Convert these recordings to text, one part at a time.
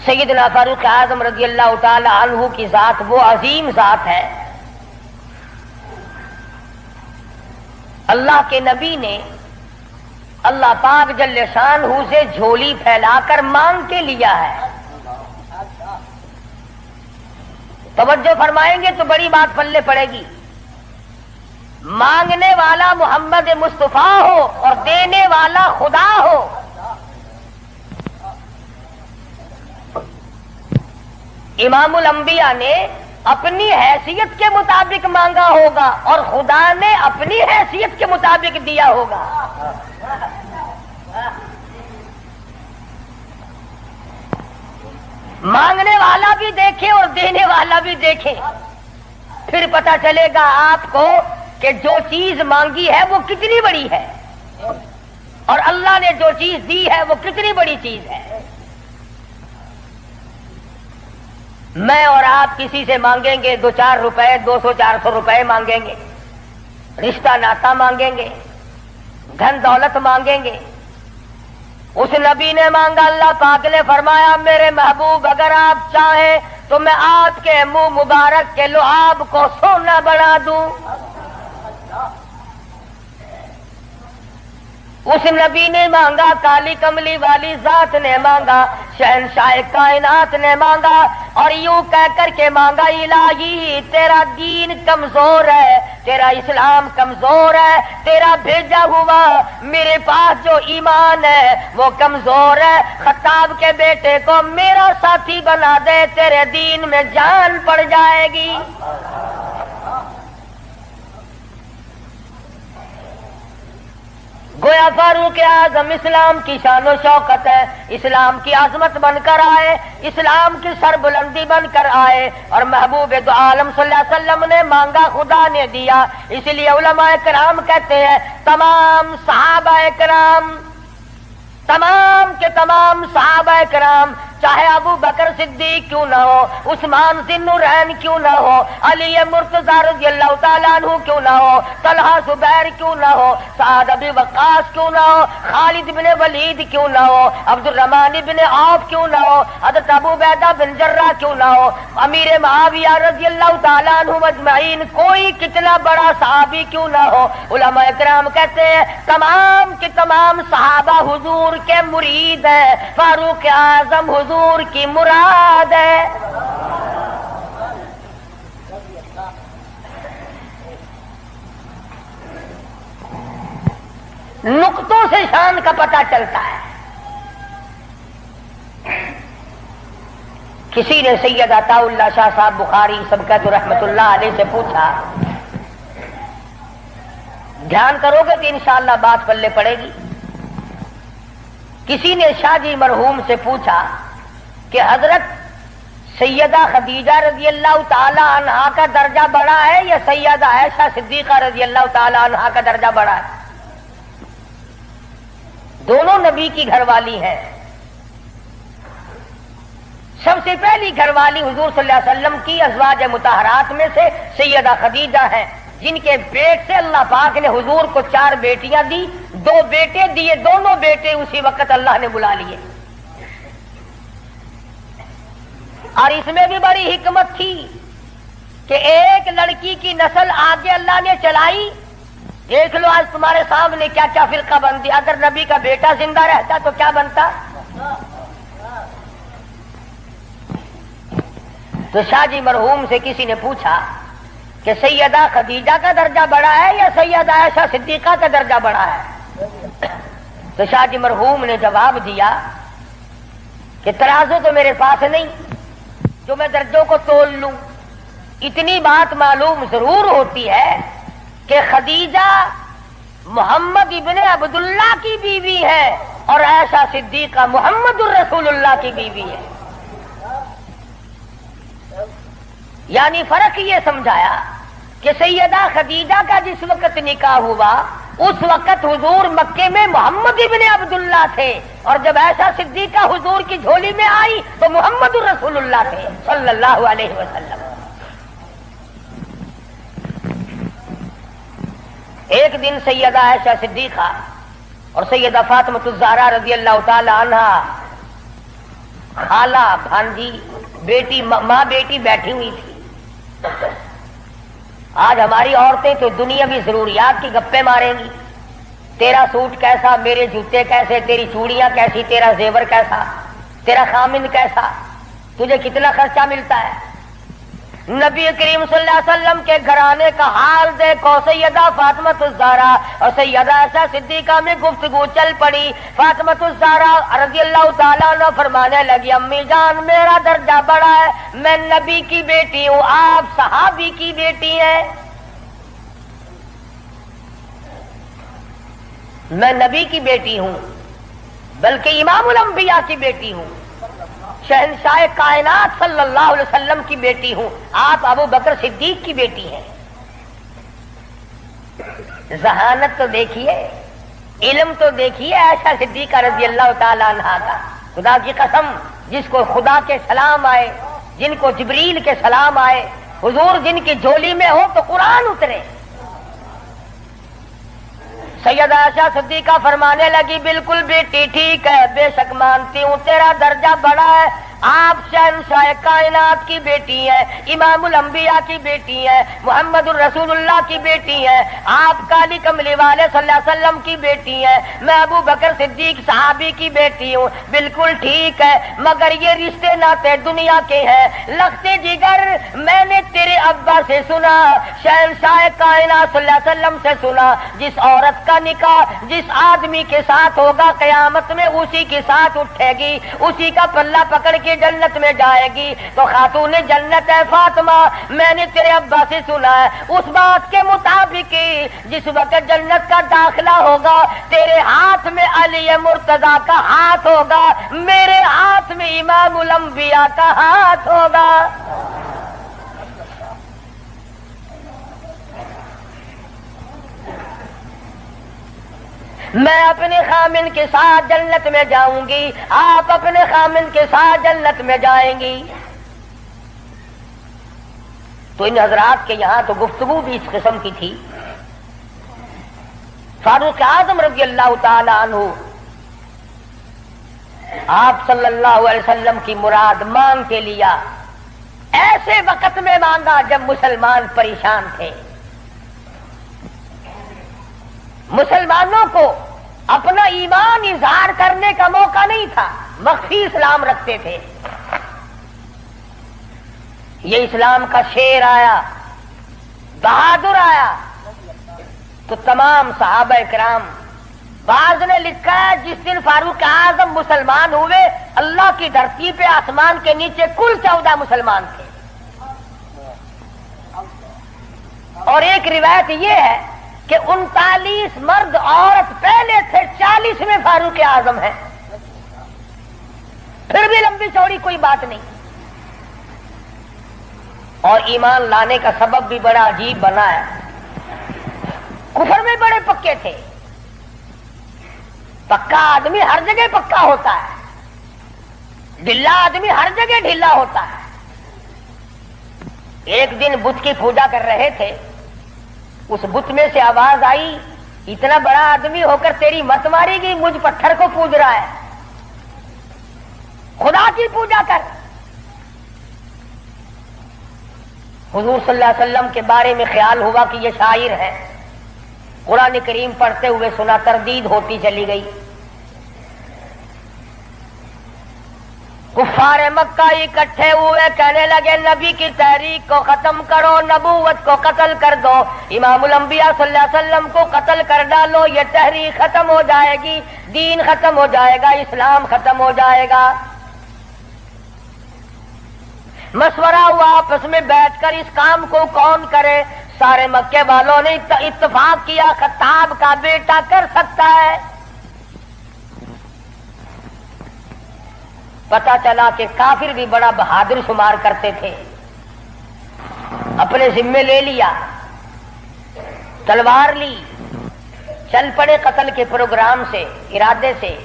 سیدنا فاروق اعظم رضی اللہ تعالی عنہ کی ذات وہ عظیم ذات ہے، اللہ کے نبی نے اللہ پاک جل شانہ سے جھولی پھیلا کر مانگ کے لیا ہے۔ توجہ فرمائیں گے تو بڑی بات پلے پڑے گی۔ مانگنے والا محمد مصطفیٰ ہو اور دینے والا خدا ہو، امام الانبیاء نے اپنی حیثیت کے مطابق مانگا ہوگا اور خدا نے اپنی حیثیت کے مطابق دیا ہوگا۔ مانگنے والا بھی دیکھے اور دینے والا بھی دیکھے، پھر پتہ چلے گا آپ کو کہ جو چیز مانگی ہے وہ کتنی بڑی ہے اور اللہ نے جو چیز دی ہے وہ کتنی بڑی چیز ہے۔ میں اور آپ کسی سے مانگیں گے 2-4 روپے، 200-400 روپے مانگیں گے، رشتہ ناتا مانگیں گے، دھن دولت مانگیں گے۔ اس نبی نے مانگا، اللہ پاک نے فرمایا میرے محبوب اگر آپ چاہیں تو میں آپ کے منہ مبارک کے لعاب کو سونا بنا دوں۔ اس نبی نے مانگا، کالی کملی والی ذات نے مانگا، شہنشاہ کائنات نے مانگا، اور یوں کہہ کر کے مانگا الہی تیرا دین کمزور ہے، تیرا اسلام کمزور ہے، تیرا بھیجا ہوا میرے پاس جو ایمان ہے وہ کمزور ہے، خطاب کے بیٹے کو میرا ساتھی بنا دے، تیرے دین میں جان پڑ جائے گی۔ گویا فاروق اعظم اسلام کی شان و شوکت ہے، اسلام کی عظمت بن کر آئے، اسلام کی سربلندی بن کر آئے، اور محبوب دو عالم صلی اللہ علیہ وسلم نے مانگا خدا نے دیا۔ اس لیے علماء کرام کہتے ہیں تمام صحابہ کرام، تمام کے تمام صحابہ کرام، چاہے ابو بکر صدیق کیوں نہ ہو، عثمان ذی النورین کیوں نہ ہو، علی مرتضی رضی اللہ تعالیٰ عنہ کیوں نہ ہو، طلحہ زبیر کیوں نہ ہو، سعد بن وقاص کیوں نہ ہو، خالد بن ولید کیوں نہ ہو، عبد الرحمن بن عوف کیوں نہ ہو، حضرت ابو عبیدہ بن جراح کیوں نہ ہو، امیر معاویہ رضی اللہ تعالیٰ عنہ اجمعین، کوئی کتنا بڑا صحابی کیوں نہ ہو، علماء کرام کہتے ہیں تمام کے تمام صحابہ حضور کے مرید ہیں، فاروق اعظم حضور کی مراد ہے۔ نقطوں سے شان کا پتہ چلتا ہے۔ کسی نے سید عطا اللہ شاہ صاحب بخاری سبقت رحمت اللہ علیہ سے پوچھا، دھیان کرو گے کہ انشاءاللہ بات پلے پڑے گی۔ کسی نے شاہ جی مرحوم سے پوچھا کہ حضرت سیدہ خدیجہ رضی اللہ تعالی عنہا کا درجہ بڑا ہے یا سیدہ عائشہ صدیقہ رضی اللہ تعالی عنہا کا درجہ بڑا ہے؟ دونوں نبی کی گھر والی ہیں۔ سب سے پہلی گھر والی حضور صلی اللہ علیہ وسلم کی ازواج مطہرات میں سے سیدہ خدیجہ ہیں، جن کے پیٹ سے اللہ پاک نے حضور کو 4 بیٹیاں دی، 2 بیٹے دیے، دونوں بیٹے اسی وقت اللہ نے بلا لیے۔ اور اس میں بھی بڑی حکمت تھی کہ ایک لڑکی کی نسل آگے اللہ نے چلائی۔ دیکھ لو آج تمہارے سامنے کیا کیا فرقہ بندی، اگر نبی کا بیٹا زندہ رہتا تو کیا بنتا۔ تو شاہ جی مرحوم سے کسی نے پوچھا کہ سیدہ خدیجہ کا درجہ بڑا ہے یا سیدہ عائشہ صدیقہ کا درجہ بڑا ہے؟ تو شاہ جی مرحوم نے جواب دیا کہ ترازو تو میرے پاس نہیں جو میں درجوں کو تول لوں، اتنی بات معلوم ضرور ہوتی ہے کہ خدیجہ محمد ابن عبداللہ کی بیوی ہے اور عائشہ صدیقہ محمد الرسول اللہ کی بیوی ہے۔ یعنی فرق یہ سمجھایا کہ سیدہ خدیجہ کا جس وقت نکاح ہوا اس وقت حضور مکے میں محمد ابن عبداللہ تھے، اور جب عائشہ صدیقہ حضور کی جھولی میں آئی تو محمد الرسول اللہ تھے صلی اللہ علیہ وسلم۔ ایک دن سیدہ عائشہ صدیقہ اور سیدہ فاطمہ الزہرا رضی اللہ تعالی عنہا خالہ بھانجی بیٹی ماں بیٹی بیٹھی ہوئی تھی. آج ہماری عورتیں تو دنیاوی ضروریات کی گپیں ماریں گی. تیرا سوٹ کیسا، میرے جوتے کیسے، تیری چوڑیاں کیسی، تیرا زیور کیسا، تیرا خامند کیسا، تجھے کتنا خرچہ ملتا ہے. نبی کریم صلی اللہ علیہ وسلم کے گھرانے کا حال دیکھو. سیدہ فاطمہ الزہرا اور سیدہ عائشہ صدیقہ میں گفتگو چل پڑی. فاطمہ الزہرا رضی اللہ تعالیٰ عنہ فرمانے لگی امی جان میرا درجہ بڑا ہے، میں نبی کی بیٹی ہوں، آپ صحابی کی بیٹی ہیں. میں نبی کی بیٹی ہوں بلکہ امام الانبیاء کی بیٹی ہوں، شہنشاہ کائنات صلی اللہ علیہ وسلم کی بیٹی ہوں، آپ ابو بکر صدیق کی بیٹی ہیں. ذہانت تو دیکھیے، علم تو دیکھیے عائشہ صدیقہ رضی اللہ تعالیٰ عنہا کا. خدا کی قسم جس کو خدا کے سلام آئے، جن کو جبریل کے سلام آئے، حضور جن کی جھولی میں ہو تو قرآن اترے. سیدہ عائشہ صدیقہ فرمانے لگی بالکل بیٹی ٹھیک ہے، بے شک مانتی ہوں تیرا درجہ بڑا ہے، آپ شہنشاہ کائنات کی بیٹی ہیں، امام الانبیاء کی بیٹی ہیں، محمد الرسول اللہ کی بیٹی ہیں، آپ کالی کملی والے صلی اللہ علیہ وسلم کی بیٹی ہیں، میں ابو بکر صدیق صحابی کی بیٹی ہوں. بالکل ٹھیک ہے، مگر یہ رشتے ناتے دنیا کے ہیں. لختے جگر میں نے تیرے ابا سے سنا، شہنشاہ کائنات صلی اللہ علیہ وسلم سے سنا، جس عورت کا نکاح جس آدمی کے ساتھ ہوگا قیامت میں اسی کے ساتھ اٹھے گی، اسی کا پلہ پکڑ کے جنت میں جائے گی. تو خاتون جنت ہے فاطمہ، میں نے تیرے ابا سے سنا ہے اس بات کے مطابق جس وقت جنت کا داخلہ ہوگا تیرے ہاتھ میں علی مرتضیٰ کا ہاتھ ہوگا، میرے ہاتھ میں امام الانبیاء کا ہاتھ ہوگا. میں اپنے خامن کے ساتھ جنت میں جاؤں گی، آپ اپنے خامن کے ساتھ جنت میں جائیں گی. تو ان حضرات کے یہاں تو گفتگو بھی اس قسم کی تھی. فاروق اعظم رضی اللہ تعالی عنہ آپ صلی اللہ علیہ وسلم کی مراد مانگ کے لیا، ایسے وقت میں مانگا جب مسلمان پریشان تھے. مسلمانوں کو اپنا ایمان اظہار کرنے کا موقع نہیں تھا، مخفی اسلام رکھتے تھے. یہ اسلام کا شیر آیا، بہادر آیا تو تمام صحابہ کرام، بعض نے لکھا ہے جس دن فاروق اعظم مسلمان ہوئے اللہ کی دھرتی پہ آسمان کے نیچے کل 14 مسلمان تھے. اور ایک روایت یہ ہے کہ 39 مرد عورت پہلے تھے، 40 میں فاروق اعظم ہے. پھر بھی لمبی چوڑی کوئی بات نہیں. اور ایمان لانے کا سبب بھی بڑا عجیب بنا ہے. کفر میں بڑے پکے تھے. پکا آدمی ہر جگہ پکا ہوتا ہے، ڈھلا آدمی ہر جگہ ڈھلا ہوتا ہے. ایک دن بت کی پوجا کر رہے تھے، اس بت میں سے آواز آئی اتنا بڑا آدمی ہو کر تیری مت ماری گی، مجھ پتھر کو پوج رہا ہے، خدا کی پوجا کر. حضور صلی اللہ علیہ وسلم کے بارے میں خیال ہوا کہ یہ شاعر ہے. قرآن کریم پڑھتے ہوئے سنا، تردید ہوتی چلی گئی. کفار مکہ اکٹھے ہوئے، کہنے لگے نبی کی تحریک کو ختم کرو، نبوت کو قتل کر دو، امام الانبیاء صلی اللہ علیہ وسلم کو قتل کر ڈالو، یہ تحریک ختم ہو جائے گی، دین ختم ہو جائے گا، اسلام ختم ہو جائے گا. مشورہ ہوا آپس میں بیٹھ کر اس کام کو کون کرے. سارے مکے والوں نے اتفاق کیا خطاب کا بیٹا کر سکتا ہے. پتا چلا کہ کافر بھی بڑا بہادر شمار کرتے تھے. اپنے ذمے لے لیا، تلوار لی، چل پڑے قتل کے پروگرام سے، ارادے سے.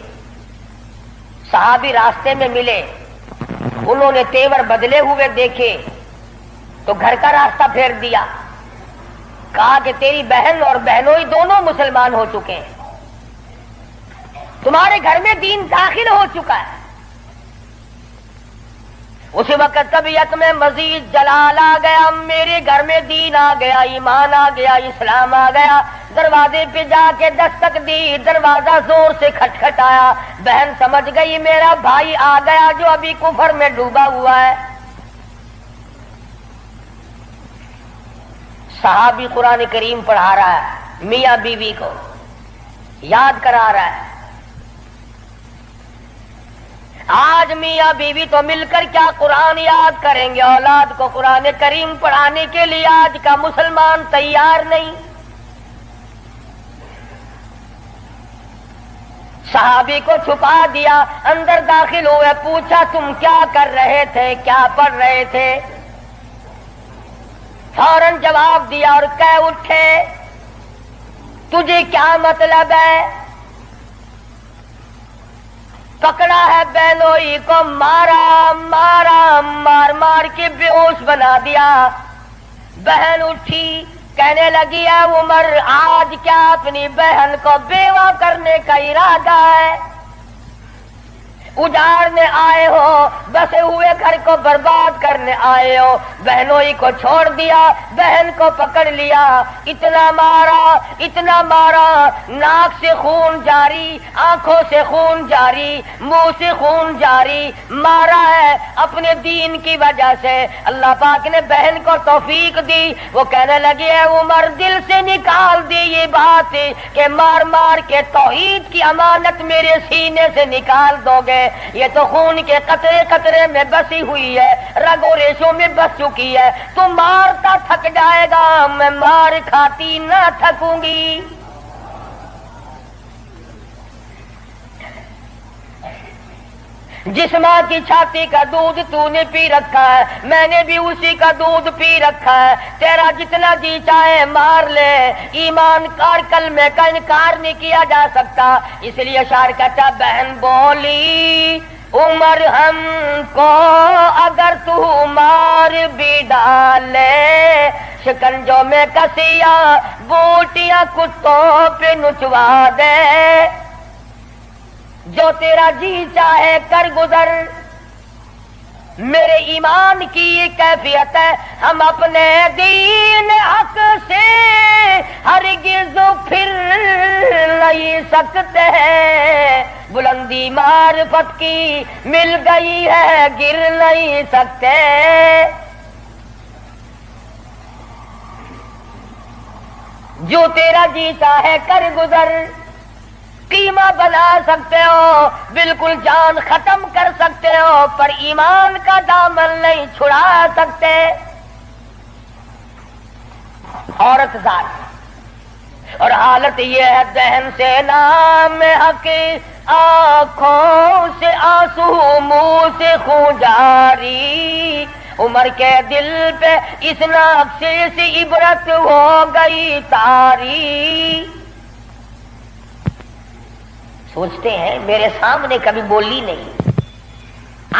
صحابی راستے میں ملے، انہوں نے تیور بدلے ہوئے دیکھے تو گھر کا راستہ پھیر دیا. کہا کہ تیری بہن اور بہنوئی دونوں مسلمان ہو چکے ہیں، تمہارے گھر میں دین داخل ہو چکا ہے، اسی وقت طبیعت میں مزید جلال آ گیا، میرے گھر میں دین آ گیا، ایمان آ گیا، اسلام آ گیا۔ دروازے پہ جا کے دستک دی، دروازہ زور سے کھٹکھٹایا، بہن سمجھ گئی میرا بھائی آ گیا جو ابھی کفر میں ڈوبا ہوا ہے۔ صحابی قرآن کریم پڑھا رہا ہے، میاں بیوی کو یاد کرا رہا ہے۔ آج میاں بیوی تو مل کر کیا قرآن یاد کریں گے، اولاد کو قرآن کریم پڑھانے کے لیے آج کا مسلمان تیار نہیں۔ صحابی کو چھپا دیا، اندر داخل ہوئے، پوچھا تم کیا کر رہے تھے، کیا پڑھ رہے تھے؟ فوراً جواب دیا اور کہہ اٹھے تجھے کیا مطلب ہے؟ پکڑا ہے بہنوئی کو، مارا مارا، مار مار کے بے ہوش بنا دیا۔ بہن اٹھی، کہنے لگی ہے عمر آج کیا اپنی بہن کو بیوہ کرنے کا ارادہ ہے؟ اجاڑنے آئے ہو، بسے ہوئے گھر کو برباد کرنے آئے ہو۔ بہنوئی کو چھوڑ دیا، بہن کو پکڑ لیا، اتنا مارا، ناک سے خون جاری، آنکھوں سے خون جاری، منہ سے خون جاری، مارا ہے اپنے دین کی وجہ سے۔ اللہ پاک نے بہن کو توفیق دی، وہ کہنے لگی ہے عمر دل سے نکال دی یہ بات کہ مار مار کے توحید کی امانت میرے سینے سے نکال دو گے۔ یہ تو خون کے قطرے قطرے میں بسی ہوئی ہے، رگ و ریشوں میں بس چکی ہے۔ تو مارتا تھک جائے گا، میں مار کھاتی نہ تھکوں گی۔ جس ماں کی چھاتی کا دودھ تو نے پی رکھا ہے، میں نے بھی اسی کا دودھ پی رکھا ہے۔ تیرا جتنا جی چاہے مار لے، ایمان کار کلمے کا انکار نہیں کیا جا سکتا۔ اس لیے شاعر کہتا بہن بولی عمر ہم کو اگر تو مار بھی ڈالے، شکنجوں میں کسیا بوٹیاں کتوں پہ نچوا دے، جو تیرا جی چاہے کر گزر۔ میرے ایمان کی یہ کیفیت ہے، ہم اپنے دین حق سے ہرگز پھر نہیں سکتے ہیں۔ بلندی معرفت کی مل گئی ہے، گر نہیں سکتے۔ جو تیرا جی چاہے کر گزر، قیمہ بنا سکتے ہو، بالکل جان ختم کر سکتے ہو، پر ایمان کا دامن نہیں چھڑا سکتے۔ عورت ذات اور حالت یہ ہے، دہن سے نام حق، آنکھوں سے آنسو، منہ سے خون جاری۔ عمر کے دل پہ اس نقشے سے عبرت ہو گئی تاری۔ سوچتے ہیں میرے سامنے کبھی بولی نہیں،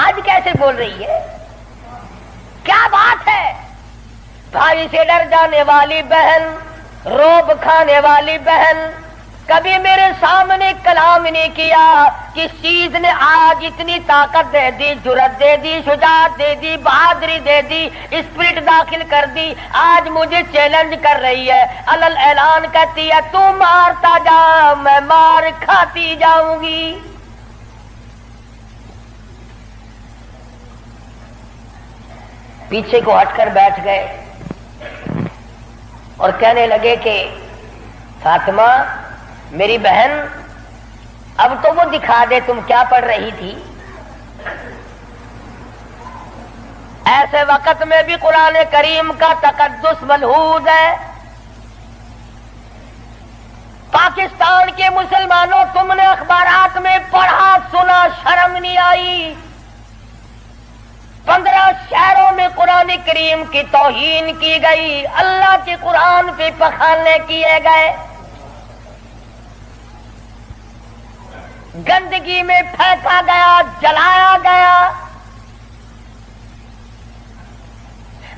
آج کیسے بول رہی ہے؟ کیا بات ہے؟ بھائی سے ڈر جانے والی بہن، روب کھانے والی بہن، کبھی میرے سامنے کلام نہیں کیا۔ کس چیز نے آج اتنی طاقت دے دی، جرأت دے دی، شجاعت دے دی، بہادری دے دی، اسپرٹ داخل کر دی؟ آج مجھے چیلنج کر رہی ہے، علل اعلان کہتی ہے تو مارتا جا، میں مار کھاتی جاؤں گی۔ پیچھے کو ہٹ کر بیٹھ گئے اور کہنے لگے کہ فاطمہ میری بہن، اب تو وہ دکھا دے تم کیا پڑھ رہی تھی۔ ایسے وقت میں بھی قرآن کریم کا تقدس ملحوظ ہے۔ پاکستان کے مسلمانوں، تم نے اخبارات میں پڑھا سنا، شرم نہیں آئی؟ 15 شہروں میں قرآن کریم کی توہین کی گئی، اللہ کے قرآن پہ پخانے کیے گئے، گندگی میں پھینکا گیا، جلایا گیا۔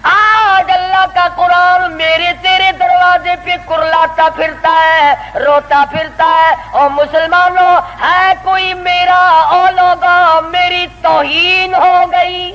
آج اللہ کا قرآن میرے تیرے دروازے پہ کرلاتا پھرتا ہے، روتا پھرتا ہے، اور مسلمانوں ہے کوئی میرا، او لوگوں میری توہین ہو گئی۔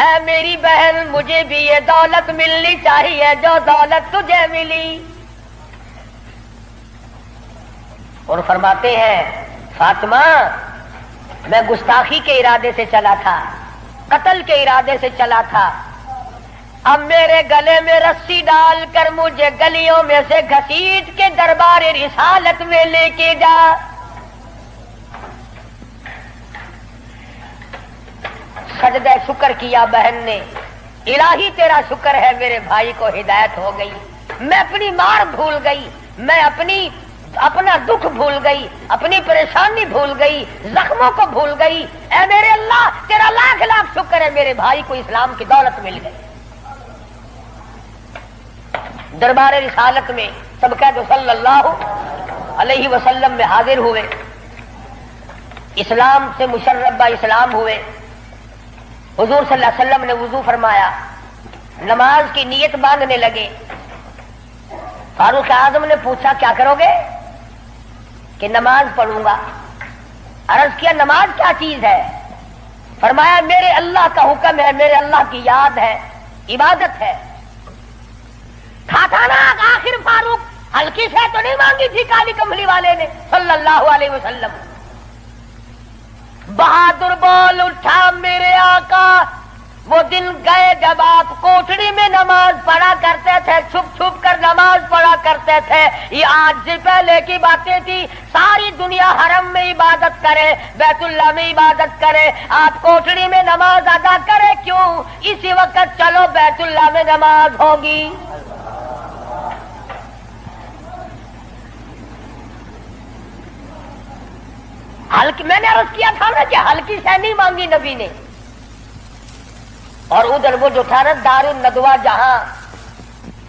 اے میری بہن مجھے بھی یہ دولت ملنی چاہیے جو دولت تجھے ملی. اور فرماتے ہیں فاطمہ میں گستاخی کے ارادے سے چلا تھا، قتل کے ارادے سے چلا تھا، اب میرے گلے میں رسی ڈال کر مجھے گلیوں میں سے گھسیٹ کے دربار رسالت میں لے کے جا. سجدہ شکر کیا بہن نے، الہی تیرا شکر ہے میرے بھائی کو ہدایت ہو گئی، میں اپنی مار بھول گئی، میں اپنا دکھ بھول گئی، اپنی پریشانی بھول گئی، زخموں کو بھول گئی. اے میرے اللہ تیرا لاکھ لاکھ شکر ہے میرے بھائی کو اسلام کی دولت مل گئی. دربار رسالت میں سب کہہ دو صلی اللہ علیہ وسلم میں حاضر ہوئے، اسلام سے مشربہ اسلام ہوئے. حضور صلی اللہ علیہ وسلم نے وضو فرمایا، نماز کی نیت باندھنے لگے. فاروق اعظم نے پوچھا کیا کرو گے؟ کہ نماز پڑھوں گا. عرض کیا نماز کیا چیز ہے؟ فرمایا میرے اللہ کا حکم ہے، میرے اللہ کی یاد ہے، عبادت ہے. کھاتا نا آخر فاروق ہلکی سے تو نہیں مانگی تھی کالی کملی والے نے صلی اللہ علیہ وسلم. بہادر بول اٹھا میرے آقا، وہ دن گئے جب آپ کوٹڑی میں نماز پڑھا کرتے تھے، چھپ چھپ کر نماز پڑھا کرتے تھے. یہ آج سے پہلے کی باتیں تھی. ساری دنیا حرم میں عبادت کرے، بیت اللہ میں عبادت کرے، آپ کوٹڑی میں نماز ادا کرے کیوں؟ اسی وقت چلو بیت اللہ میں نماز ہوگی. ہلکی میں نے عرض کیا تھا نا کہ ہلکی سے نہیں مانگی نبی نے. اور ادھر وہ جو تھا نا دار الندوہ جہاں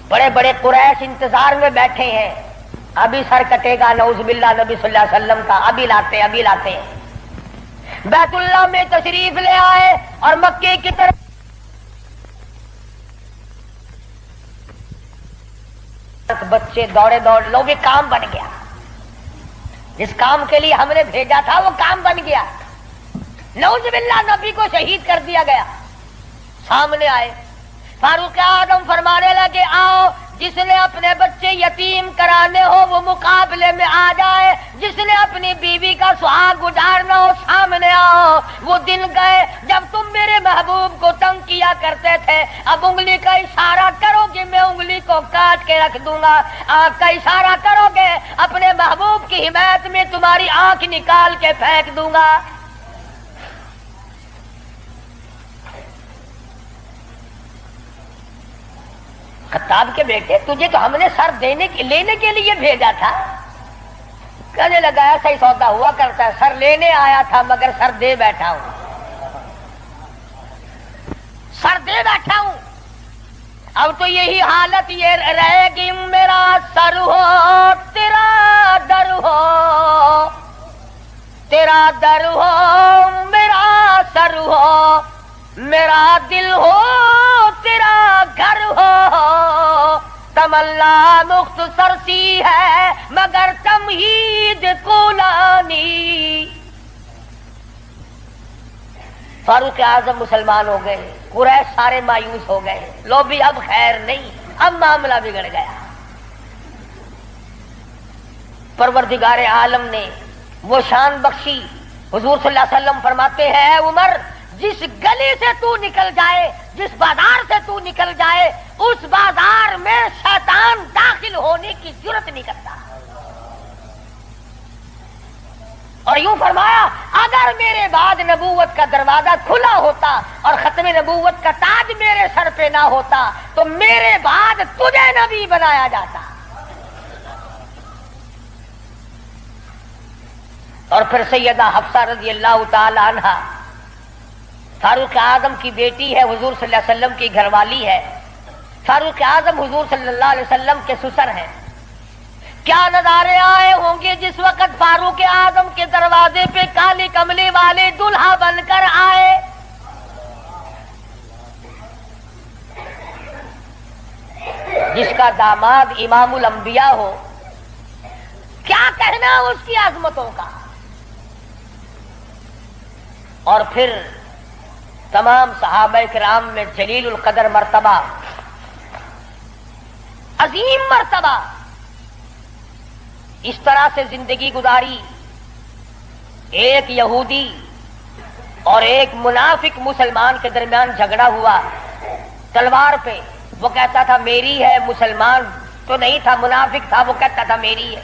بڑے بڑے قریش انتظار میں بیٹھے ہیں، ابھی سر کٹے گا نعوذ باللہ نبی صلی اللہ علیہ وسلم کا، ابھی لاتے ہیں. بیت اللہ میں تشریف لے آئے اور مکے کی طرف بچے دوڑے لوگ یہ کام بن گیا. جس کام کے لیے ہم نے بھیجا تھا وہ کام بن گیا. نعوذ باللہ نبی کو شہید کر دیا گیا. سامنے آئے فاروق اعظم فرمانے لگے آؤ جس نے اپنے بچے یتیم کرانے ہو وہ مقابلے میں آ جائے، جس نے اپنی بیوی کا سہاگ گزارنا ہو سامنے آؤ. وہ دن گئے جب تم میرے محبوب کو تنگ کیا کرتے تھے. اب انگلی کا اشارہ کرو گے میں انگلی کو کاٹ کے رکھ دوں گا. آنکھ کا اشارہ کرو گے اپنے محبوب کی حمایت میں تمہاری آنکھ نکال کے پھینک دوں گا. خطاب کے بیٹے تجھے تو ہم نے سر لینے کے لیے بھیجا تھا. کہنے لگا ایسا ہی سودا ہوا کرتا ہے، سر لینے آیا تھا مگر سر دے بیٹھا ہوں. سر دے بیٹھا ہوں. اب تو یہی حالت یہ رہے گی میرا سر ہو تیرا در ہو، تیرا در ہو میرا سر ہو، میرا دل ہو تیرا گھر ہو. تمنا مختصر سی ہے مگر تمہید کولانی. فاروق اعظم مسلمان ہو گئے، قریش سارے مایوس ہو گئے. لو بھی اب خیر نہیں، اب معاملہ بگڑ گیا. پروردگار عالم نے وہ شان بخشی. حضور صلی اللہ علیہ وسلم فرماتے ہیں اے عمر جس گلی سے تو نکل جائے، جس بازار سے تو نکل جائے، اس بازار میں شیطان داخل ہونے کی جرات نہیں کرتا. اور یوں فرمایا اگر میرے بعد نبوت کا دروازہ کھلا ہوتا اور ختم نبوت کا تاج میرے سر پہ نہ ہوتا تو میرے بعد تجھے نبی بنایا جاتا. اور پھر سیدہ حفصہ رضی اللہ تعالی عنہا فاروق اعظم کی بیٹی ہے، حضور صلی اللہ علیہ وسلم کی گھر والی ہے. فاروق اعظم حضور صلی اللہ علیہ وسلم کے سسر ہیں. کیا نظارے آئے ہوں گے جس وقت فاروق اعظم کے دروازے پہ کالی کملی والے دلہا بن کر آئے. جس کا داماد امام الانبیاء ہو، کیا کہنا اس کی عظمتوں کا. اور پھر تمام صحابہ کرام میں جلیل القدر مرتبہ، عظیم مرتبہ، اس طرح سے زندگی گزاری. ایک یہودی اور ایک منافق مسلمان کے درمیان جھگڑا ہوا تلوار پہ. وہ کہتا تھا میری ہے، مسلمان تو نہیں تھا، منافق تھا، وہ کہتا تھا میری ہے.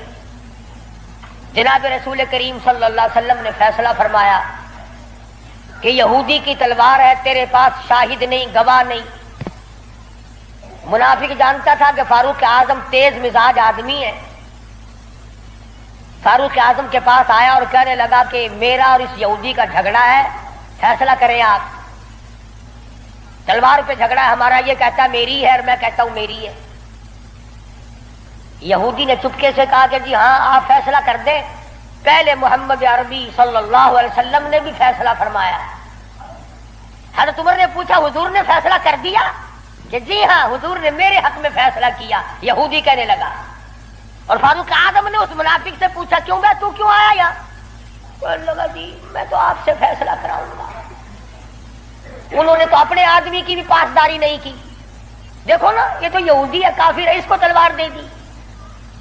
جناب رسول کریم صلی اللہ علیہ وسلم نے فیصلہ فرمایا کہ یہودی کی تلوار ہے، تیرے پاس شاہد نہیں، گواہ نہیں. منافق جانتا تھا کہ فاروق اعظم تیز مزاج آدمی ہے. فاروق اعظم کے پاس آیا اور کہنے لگا کہ میرا اور اس یہودی کا جھگڑا ہے، فیصلہ کریں آپ. تلوار پہ جھگڑا ہے ہمارا، یہ کہتا ہے میری ہے اور میں کہتا ہوں میری ہے. یہودی نے چپکے سے کہا کہ جی ہاں آپ فیصلہ کر دیں. پہلے محمد عربی صلی اللہ علیہ وسلم نے بھی فیصلہ فرمایا. حضرت عمر نے پوچھا حضور نے فیصلہ کر دیا؟ کہ جی ہاں حضور نے میرے حق میں فیصلہ کیا. یہودی کہنے لگا. اور فاروق اعظم نے اس منافق سے پوچھا کیوں گیا، تو کیوں آیا یہاں؟ کہنے لگا جی میں تو آپ سے فیصلہ کراؤں گا. انہوں نے تو اپنے آدمی کی بھی پاسداری نہیں کی. دیکھو نا یہ تو یہودی ہے، کافر ہے، اس کو تلوار دے دی.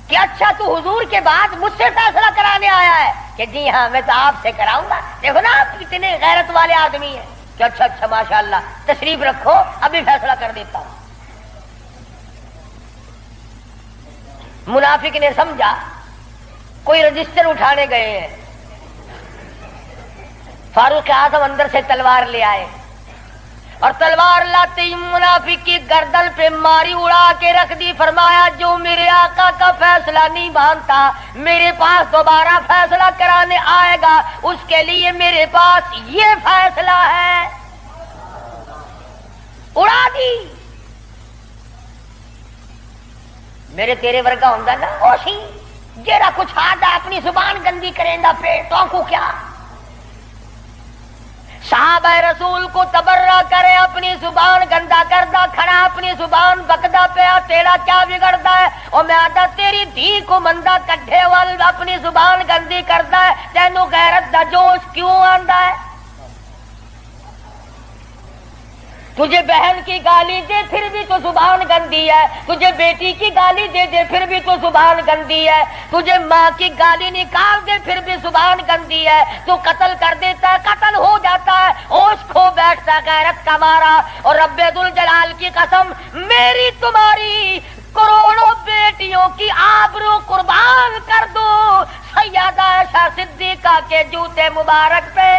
کہ اچھا تو حضور کے بعد مجھ سے فیصلہ کرانے آیا ہے؟ کہ جی ہاں میں تو آپ سے کراؤں گا. دیکھو نا آپ کتنے غیرت والے آدمی ہیں. کہ اچھا اچھا ماشاءاللہ، تشریف رکھو ابھی فیصلہ کر دیتا ہوں. منافق نے سمجھا کوئی رجسٹر اٹھانے گئے ہیں. فاروق اعظم اندر سے تلوار لے آئے اور تلوار لاتے ہی منافق کی گردن پہ ماری، اڑا کے رکھ دی. فرمایا جو میرے آقا کا فیصلہ نہیں مانتا میرے پاس دوبارہ فیصلہ کرانے آئے گا اس کے لیے میرے پاس یہ فیصلہ ہے. اڑا دی. میرے تیرے ورگا ہوں نا اوشی جیڑا کچھ آدھا اپنی زبان گندی کریں گا پیٹ تو کو کیا. صحابہ رسول کو تبرہ کرے اپنی زبان گندا کردہ کھڑا اپنی زبان بکدا پیا تیرا کیا بگڑتا ہے؟ اور میں آدھا تیری دھی کو مندہ کڈھے وال اپنی زبان گندی کرتا ہے، تینوں غیرت دا جوش کیوں آندا ہے؟ تجھے بہن کی گالی دے پھر بھی تو زبان گندی ہے، تجھے بیٹی کی گالی دے دے پھر بھی تو زبان گندی ہے، تجھے ماں کی گالی نکال دے پھر بھی زبان گندی ہے. تو قتل کر دیتا ہے، قتل ہو جاتا ہے، ہوش کھو بیٹھتا ہے غیرت کا مارا. اور رب ذوالجلال کی قسم میری تمہاری کروڑوں بیٹیوں کی آبرو قربان کر دو سیدہ عائشہ صدیقہ کے جوتے مبارک پہ.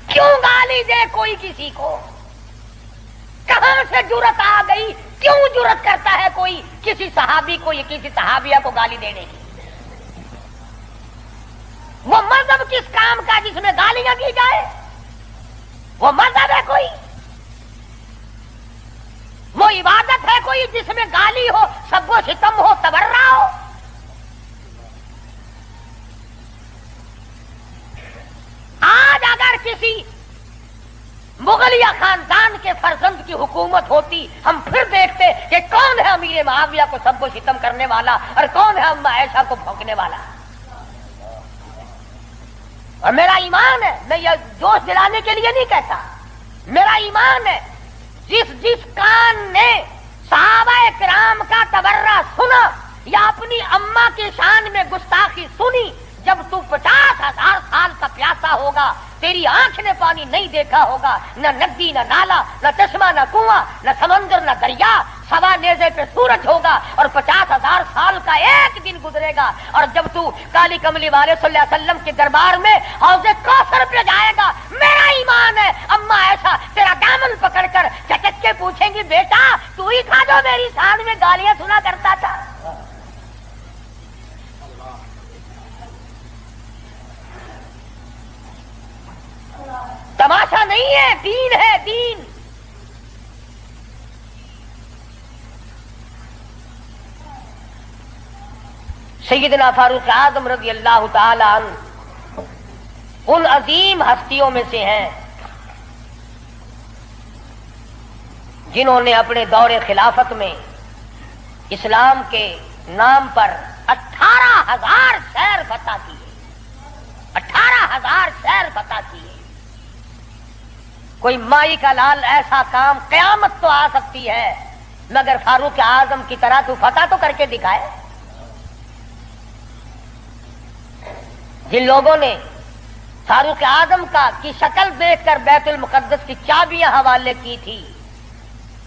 کیوں گالی دے کوئی کسی کو؟ کہاں سے جرت آ گئی؟ کیوں جرت کرتا ہے کوئی کسی صحابی کو یا کسی صحابیہ کو گالی دینے کی؟ وہ مذہب کس کام کا جس میں گالیاں دی جائے؟ وہ مذہب ہے کوئی؟ وہ عبادت ہے کوئی جس میں گالی ہو، سب و ستم ہو، تبرہ ہو؟ آج اگر کسی مغلیہ خاندان کے فرزند کی حکومت ہوتی ہم پھر دیکھتے کہ کون ہے امیر معاویہ کو سب کو ستم کرنے والا اور کون ہے اما عائشہ کو بھونکنے والا. اور میرا ایمان ہے، میں یہ جوش دلانے کے لیے نہیں کہتا، میرا ایمان ہے جس کان نے صحابہ کرام کا تبرہ سنا یا اپنی اما کی شان میں گستاخی سنی، جب تو 50,000 سال کا پیاسا ہوگا تیری آنکھ نے پانی نہیں دیکھا ہوگا، نہ ندی نہ نالا نہ چشمہ نہ کنواں نہ سمندر نہ دریا، سوا نیزے پہ سورج ہوگا اور 50,000 سال کا ایک دن گزرے گا. اور جب تو کالی کملی والے صلی اللہ علیہ وسلم کے دربار میں حوض کوثر پہ جائے گا، میرا ایمان ہے اما ایسا تیرا دامن پکڑ کر چٹک کے پوچھیں گی بیٹا تو ہی تھا جو میری شان میں گالیاں سنا کرتا تھا. تماشا نہیں ہے، دین ہے دین. سیدنا فاروق اعظم رضی اللہ تعالی عنہ ان عظیم ہستیوں میں سے ہیں جنہوں نے اپنے دور خلافت میں اسلام کے نام پر 18,000 شہر فتح کیے. کوئی مائی کا لال ایسا کام قیامت تو آ سکتی ہے مگر فاروق اعظم کی طرح تو فتح تو کر کے دکھائے. جن لوگوں نے فاروق اعظم کی شکل دیکھ کر بیت المقدس کی چابیاں حوالے کی تھی،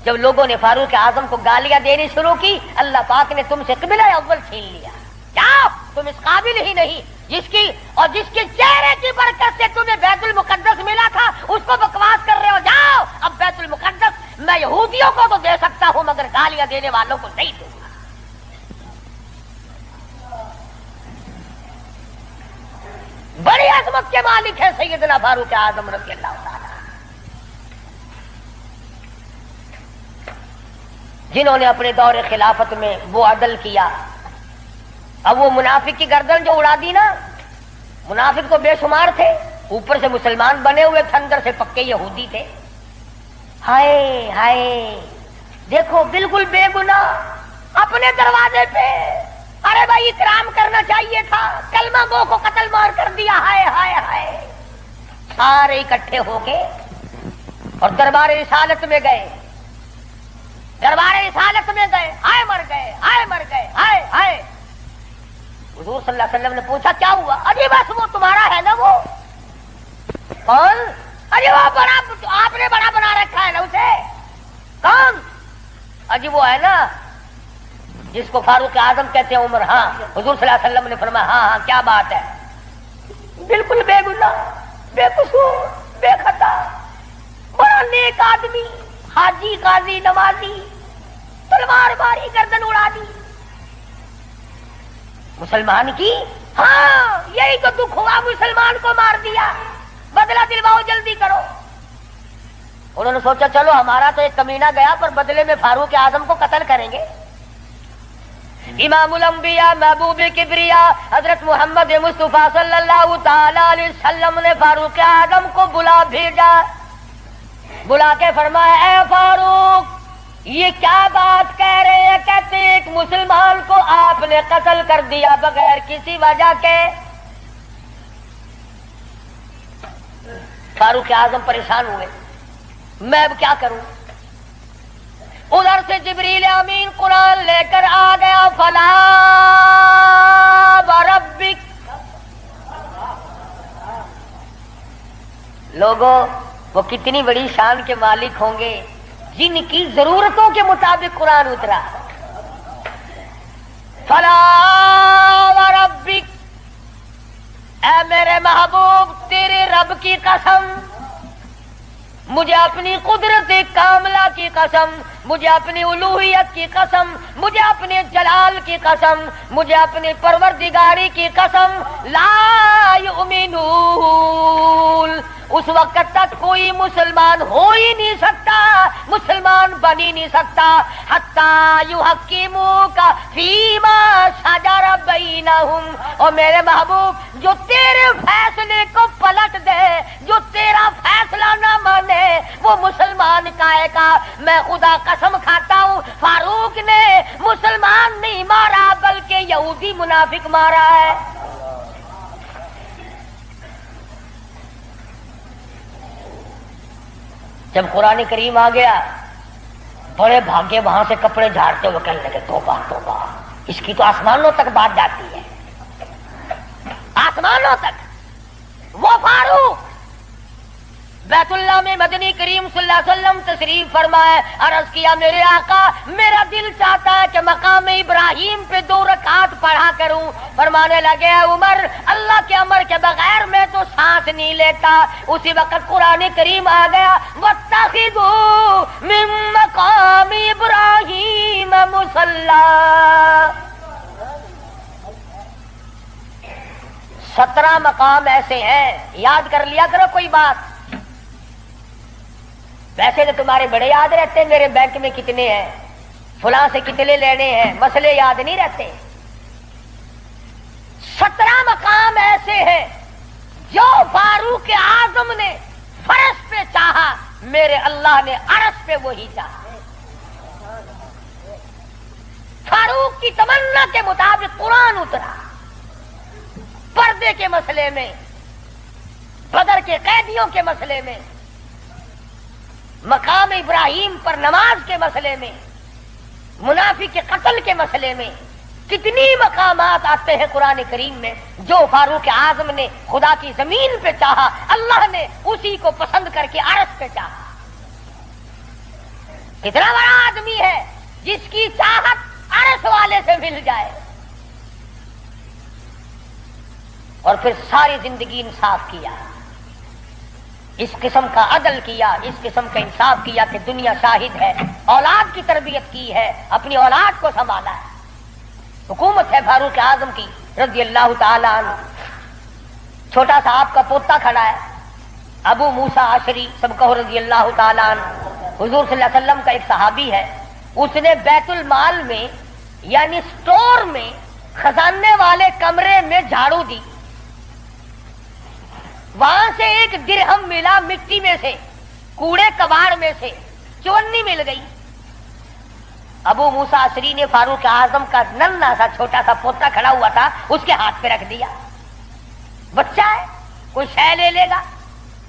جب لوگوں نے فاروق اعظم کو گالیاں دینی شروع کی، اللہ پاک نے تم سے قبلہ اول چھین لیا. کیا تم اس قابل ہی نہیں جس کے چہرے کی برکت سے تمہیں بیت المقدس ملا تھا اس کو بکواس کر رہے ہو؟ جاؤ اب بیت المقدس میں یہودیوں کو تو دے سکتا ہوں مگر گالیاں دینے والوں کو نہیں دوں گا. بڑی عظمت کے مالک ہے سیدنا فاروق اعظم رضی اللہ تعالی، جنہوں نے اپنے دور خلافت میں وہ عدل کیا. اب وہ منافق کی گردن جو اڑا دی نا، منافق تو بے شمار تھے، اوپر سے مسلمان بنے ہوئے تھے، اندر سے پکے یہودی تھے. ہائے ہائے دیکھو بالکل بے گناہ اپنے دروازے پہ، ارے بھائی اکرام کرنا چاہیے تھا، کلمہ گو کو قتل مار کر دیا. ہائے ہائے ہائے. سارے اکٹھے ہو کے اور دربار رسالت میں گئے، دربار رسالت میں گئے. ہائے مر گئے، ہائے مر گئے، ہائے ہائے. حضور صلی اللہ علیہ وسلم نے پوچھا کیا ہوا؟ ارے بس وہ تمہارا ہے نا. وہ کون؟ ارے وہ بڑا، آپ نے بڑا بنا رکھا ہے نا اسے. کون؟ اجی وہ ہے نا جس کو فاروق اعظم کہتے ہیں عمر. ہاں. حضور صلی اللہ علیہ وسلم نے فرمایا ہاں ہاں کیا بات ہے، بالکل بے گناہ، بے قصور، بے خطا، بڑا نیک آدمی، حاجی قاضی نمازی، تلوار ماری گردن اڑا دی مسلمان کی. ہاں یہی تو دکھ ہوا، مسلمان کو مار دیا، بدلہ دلواؤ جلدی کرو. انہوں نے سوچا چلو ہمارا تو ایک کمینہ گیا پر بدلے میں فاروق اعظم کو قتل کریں گے. امام الانبیاء محبوب کبریا حضرت محمد مصطفیٰ صلی اللہ تعالی علیہ وسلم نے فاروق اعظم کو بلا بھیجا. بلا کے فرمایا اے فاروق یہ کیا بات کہہ رہے ہیں؟ کہتے ایک مسلمان کو آپ نے قتل کر دیا بغیر کسی وجہ کے. فاروق اعظم پریشان ہوئے، میں اب کیا کروں؟ ادھر سے جبریل امین قرآن لے کر آ گیا. فلا وربک. لوگوں وہ کتنی بڑی شان کے مالک ہوں گے جن کی ضرورتوں کے مطابق قرآن اترا. فلا وربک، اے میرے محبوب تیرے رب کی قسم، مجھے اپنی قدرت کاملہ کی قسم، مجھے اپنی الوہیت کی قسم، مجھے اپنے جلال کی قسم، مجھے اپنی پروردگاری کی قسم، لا یؤمنون. اس وقت تک کوئی مسلمان ہو ہی نہیں سکتا، مسلمان بن ہی نہیں سکتا حتی یحکموک فیما شجر بینہم. اور میرے محبوب جو تیرے فیصلے کو پلٹ دے، جو تیرا فیصلہ نہ مانے وہ مسلمان کہے گا. میں خدا قسم کھاتا ہوں فاروق نے مسلمان نہیں مارا بلکہ یہودی منافق مارا ہے. جب قرآن کریم آ گیا بڑے بھاگے وہاں سے کپڑے جھاڑتے ہوئے کہنے لگے توبہ توبہ، اس کی تو آسمانوں تک بات جاتی ہے، آسمانوں تک. وہ فاروق بیت اللہ میں مدنی کریم صلی اللہ علیہ وسلم تشریف فرمائے. عرض کیا میرے آقا میرا دل چاہتا ہے کہ مقام ابراہیم پہ 2 رکعت پڑھا کروں. فرمانے لگے عمر اللہ کے امر کے بغیر میں تو سانس نہیں لیتا. اسی وقت قرآن کریم آ گیا واتخذوا من مقام ابراہیم مصلی. 17 مقام ایسے ہیں، یاد کر لیا کرو کوئی بات. ویسے تو تمہارے بڑے یاد رہتے ہیں میرے بینک میں کتنے ہیں، فلاں سے کتنے لینے ہیں، مسئلے یاد نہیں رہتے. 17 مقام ایسے ہیں جو فاروق اعظم نے فرش پہ چاہا، میرے اللہ نے عرش پہ وہی چاہا. فاروق کی تمنا کے مطابق قرآن اترا. پردے کے مسئلے میں، بدر کے قیدیوں کے مسئلے میں، مقام ابراہیم پر نماز کے مسئلے میں، منافق کے قتل کے مسئلے میں کتنی مقامات آتے ہیں قرآن کریم میں. جو فاروق اعظم نے خدا کی زمین پہ چاہا، اللہ نے اسی کو پسند کر کے عرش پہ چاہا. کتنا بڑا آدمی ہے جس کی چاہت عرش والے سے مل جائے. اور پھر ساری زندگی انصاف کیا، اس قسم کا عدل کیا، اس قسم کا انصاف کیا کہ دنیا شاہد ہے. اولاد کی تربیت کی ہے، اپنی اولاد کو سنبھالا ہے. حکومت ہے فاروق اعظم کی رضی اللہ تعالی عنہ. چھوٹا سا آپ کا پوتا کھڑا ہے، ابو موسیٰ عشری سب کہو رضی اللہ تعالی عنہ. حضور صلی اللہ علیہ وسلم کا ایک صحابی ہے، اس نے بیت المال میں یعنی سٹور میں خزانے والے کمرے میں جھاڑو دی، وہاں سے ایک درہم ملا مٹی میں سے، کوڑے کباڑ میں سے چونی مل گئی. ابو موسیٰ عشری نے فاروق اعظم کا ننھا سا چھوٹا سا پوتا کھڑا ہوا تھا، اس کے ہاتھ پہ رکھ دیا. بچہ ہے، کوئی شے لے لے گا،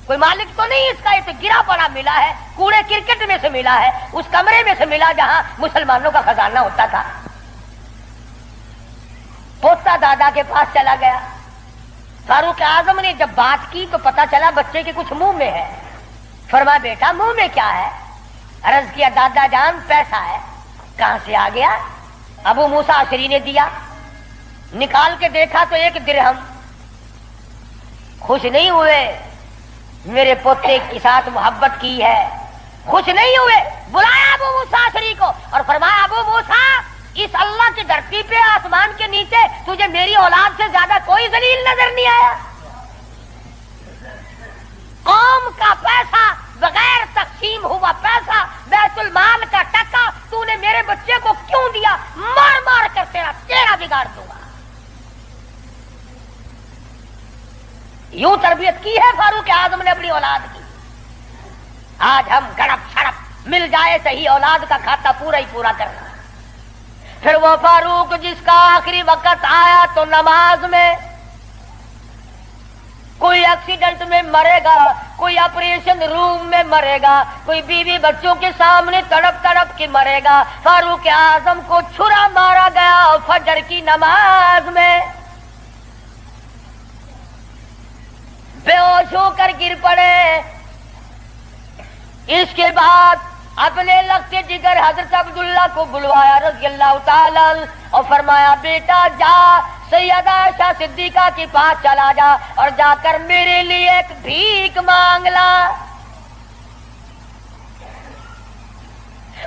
کوئی مالک تو نہیں اس کا، یہ تو گرا پڑا ملا ہے، کوڑے کرکٹ میں سے ملا ہے، اس کمرے میں سے ملا جہاں مسلمانوں کا خزانہ ہوتا تھا. پوتا دادا کے پاس چلا گیا. فاروق اعظم نے جب بات کی تو پتا چلا بچے کے کچھ منہ میں ہے. فرمایا بیٹا منہ میں کیا ہے؟ عرض کیا دادا جان پیسہ ہے. کہاں سے آ گیا؟ ابو موسیٰ عشری نے دیا. نکال کے دیکھا تو ایک درہم. خوش نہیں ہوئے، میرے پوتے کے ساتھ محبت کی ہے، خوش نہیں ہوئے. بلایا ابو موسیٰ عشری کو اور فرمایا ابو موسیٰ، اس اللہ کی دھرتی پہ آسمان کے نیچے تجھے میری اولاد سے زیادہ کوئی ذلیل نظر نہیں آیا؟ قوم کا پیسہ، بغیر تقسیم ہوا پیسہ، بیت المال کا ٹکا تو نے میرے بچے کو کیوں دیا؟ مار مار کر تیرا چہرہ بگاڑ دوں گا. یوں تربیت کی ہے فاروق اعظم نے اپنی اولاد کی. آج ہم گڑپ چھڑپ مل جائے صحیح اولاد کا کھاتا پورا ہی پورا کرنا. پھر وہ فاروق جس کا آخری وقت آیا تو نماز میں، کوئی ایکسیڈنٹ میں مرے گا، کوئی آپریشن روم میں مرے گا، کوئی بیوی بچوں کے سامنے تڑپ تڑپ کے مرے گا. فاروق اعظم کو چھرا مارا گیا فجر کی نماز میں، بے ہوش ہو کر گر پڑے. اس کے بعد اپنے لخت جگر حضرت عبداللہ کو بلوایا رضی اللہ تعالی اور فرمایا بیٹا جا سیدہ عائشہ صدیقہ کے پاس چلا جا اور جا کر میرے لیے ایک بھیک مانگ لا.